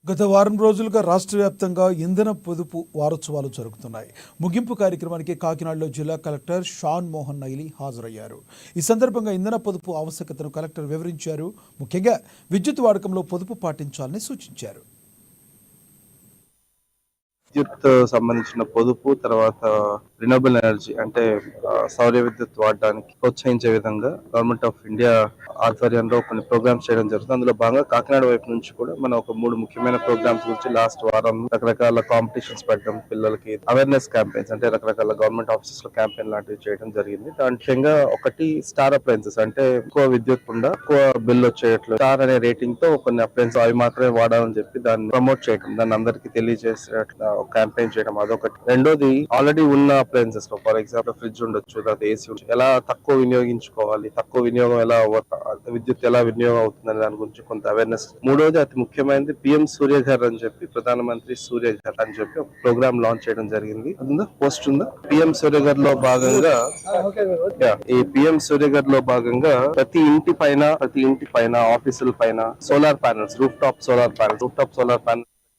గత వారం రోజులుగా రాష్ట్ర వ్యాప్తంగా ఇంధన పొదుపు వారోత్సవాలు జరుగుతున్నాయి. ముగింపు కార్యక్రమానికి కాకినాడలో జిల్లా కలెక్టర్ షాన్ మోహన్ నైలి హాజరయ్యారు. ఈ సందర్భంగా ఇంధన పొదుపు ఆవశ్యకతను కలెక్టర్ వివరించారు. ముఖ్యంగా విద్యుత్ వాడకంలో పొదుపు పాటించాలని సూచించారు. విద్యుత్ సంబంధించిన పొదుపు, తర్వాత రినబుల్ ఎనర్జీ అంటే సౌర విద్యుత్ వాడడానికి ప్రోత్సహించే విధంగా గవర్నమెంట్ ఆఫ్ ఇండియా ఆధ్వర్యంలో కొన్ని ప్రోగ్రామ్స్ చేయడం జరుగుతుంది. అందులో భాగంగా కాకినాడ వైపు నుంచి కూడా మనం ఒక 3 ముఖ్యమైన ప్రోగ్రామ్స్ గురించి లాస్ట్ వారం రకరకాల కాంపిటీషన్స్ పెట్టడం, పిల్లలకి అవేర్నెస్ క్యాంపెయిన్స్ అంటే రకరకాల గవర్నమెంట్ ఆఫీసెస్ లో క్యాంపెయిన్ లాంటివి చేయడం జరిగింది. దాంట్లో ఒకటి స్టార్ అప్లయన్సెస్ అంటే ఎక్కువ విద్యుత్ కుండా ఎక్కువ బిల్ వచ్చేట్లు స్టార్ అనే రేటింగ్ తో కొన్ని అప్లయన్స్ అవి మాత్రమే వాడాలని చెప్పి దాన్ని ప్రమోట్ చేయడం, దాన్ని అందరికీ తెలియజేసేట్లా క్యాంపెయిన్ చేయడం అదొకటి. రెండోది ఆల్రెడీ ఉన్న అప్లయన్సెస్ లో ఫర్ ఎగ్జాంపుల్ ఫ్రిడ్జ్ ఉండొచ్చు, తర్వాత ఏసీ ఉండొచ్చు, ఎలా తక్కువ వినియోగించుకోవాలి, తక్కువ వినియోగం ఎలా విద్యుత్ ఎలా వినియోగం అవుతుందని దాని గురించి కొంత అవేర్నెస్. మూడోది అతి ముఖ్యమైనది పిఎం సూర్యఘర్ అని చెప్పి ప్రధానమంత్రి సూర్యఘర్ అని చెప్పి ఒక ప్రోగ్రామ్ లాంచ్ చేయడం జరిగింది. పోస్ట్ ఉందా? పిఎం సూర్యఘర్ లో భాగంగా ఈ పిఎం సూర్యఘర్ లో భాగంగా ప్రతి ఇంటి పైన ఆఫీసుల పైన solar panels, roof top solar panel